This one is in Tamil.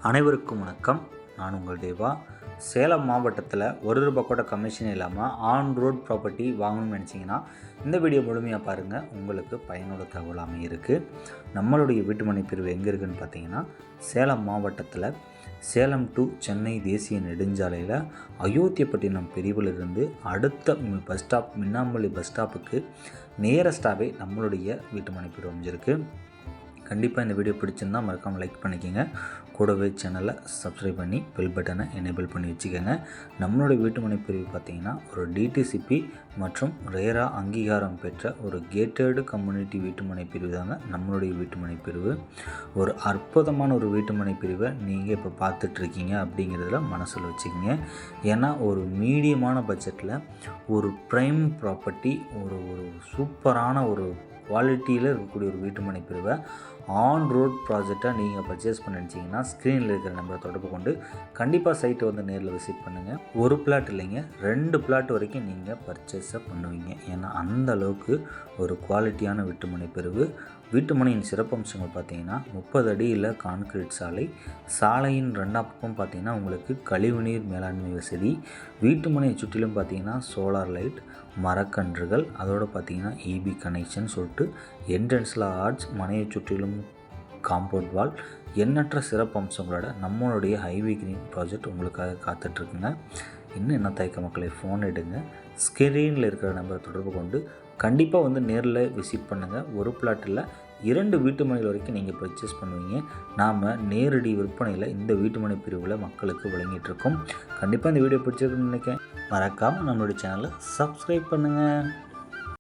அனைவருக்கும் வணக்கம். நான் உங்கள் தேவா. சேலம் மாவட்டத்தில் ₹1 கூட கமிஷன் இல்லாமல் ஆன் ரோட் ப்ராப்பர்ட்டி வாங்கணும்னு நினச்சிங்கன்னா இந்த வீடியோ முழுமையாக பாருங்கள். உங்களுக்கு பயனுள்ள தகவல் அமையிருக்கு. நம்மளுடைய வீட்டுமனை பிரிவு எங்கே இருக்குதுன்னு பார்த்தீங்கன்னா, சேலம் மாவட்டத்தில் சேலம் டு சென்னை தேசிய நெடுஞ்சாலையில் அயோத்தியப்பட்டினம் பிரிவிலிருந்து அடுத்த பஸ் ஸ்டாப் மின்னாம்பள்ளி பஸ் ஸ்டாப்புக்கு நியரஸ்டாகவே நம்மளுடைய வீட்டுமனை பிரிவு அமைஞ்சிருக்கு. கண்டிப்பாக இந்த வீடியோ பிடிச்சிருந்தால் மறக்காமல் லைக் பண்ணிக்கோங்க. கூடவே சேனலை சப்ஸ்கிரைப் பண்ணி பெல் பட்டனை எனேபிள் பண்ணி வச்சுக்கோங்க. நம்மளுடைய வீட்டுமனை பிரிவு பார்த்திங்கன்னா ஒரு டிடிசிபி மற்றும் ரேரா அங்கீகாரம் பெற்ற ஒரு கேட்டடு கம்யூனிட்டி வீட்டுமனை பிரிவு தாங்க நம்மளுடைய வீட்டுமனை பிரிவு. ஒரு அற்புதமான ஒரு வீட்டுமனை பிரிவை நீங்கள் இப்போ பார்த்துட்ருக்கீங்க அப்படிங்கிறதுல மனசில் வச்சுக்கோங்க. ஏன்னா ஒரு மீடியமான பட்ஜெட்டில் ஒரு ப்ரைம் ப்ராப்பர்ட்டி ஒரு சூப்பரான ஒரு குவாலிட்டியில் இருக்கக்கூடிய ஒரு வீட்டுமனை பிரிவை ஆன் ரோட் ப்ராஜெக்டாக நீங்கள் பர்ச்சேஸ் பண்ண நினச்சிங்கன்னா ஸ்க்ரீனில் இருக்கிற நம்பரை தொடர்பு கொண்டு கண்டிப்பாக சைட்டை வந்து நேரில் விசிட் பண்ணுங்கள். ஒரு பிளாட் இல்லைங்க, 2 பிளாட் வரைக்கும் நீங்கள் பர்ச்சேஸை பண்ணுவீங்க. ஏன்னா அந்த அளவுக்கு ஒரு குவாலிட்டியான வீட்டுமனை பிரிவு. வீட்டுமனையின் சிறப்பம்சங்கள் பார்த்திங்கன்னா 30 அடியில் கான்கிரீட் சாலை, சாலையின் 2ஆம் பக்கம் பார்த்திங்கன்னா உங்களுக்கு கழிவுநீர் மேலாண்மை வசதி, வீட்டுமனையை சுற்றிலும் பார்த்திங்கன்னா சோலார் லைட், மரக்கன்றுகள், அதோடு பார்த்திங்கன்னா இபி கனெக்ஷன் சொல்லிட்டு என்ட்ரன்ஸில் ஆர்ச், மனையை சுற்றிலும் காம்பவுண்ட் வால், எண்ணற்ற சிறப்பம்சங்களோட நம்மளுடைய ஹைவே கிரீன் ப்ராஜெக்ட் உங்களுக்காக காத்துட்ருக்குங்க. இன்னும் என்ன தயக்க மக்களை ஃபோன் எடுங்க. ஸ்க்ரீனில் இருக்கிற நம்பரை தொடர்பு கொண்டு கண்டிப்பாக வந்து நேரில் விசிட் பண்ணுங்கள். ஒரு பிளாட்டில் 2 வீட்டுமனைகள் வரைக்கும் நீங்கள் பர்ச்சேஸ் பண்ணுவீங்க. நாம் நேரடி விற்பனையில் இந்த வீட்டுமனை பிரிவில் மக்களுக்கு வழங்கிட்டுருக்கோம். கண்டிப்பாக இந்த வீடியோ பிடிச்சிருக்குன்னு நினைக்கிறேன். மறக்காமல் நம்மளுடைய சேனலை சப்ஸ்கிரைப் பண்ணுங்கள்.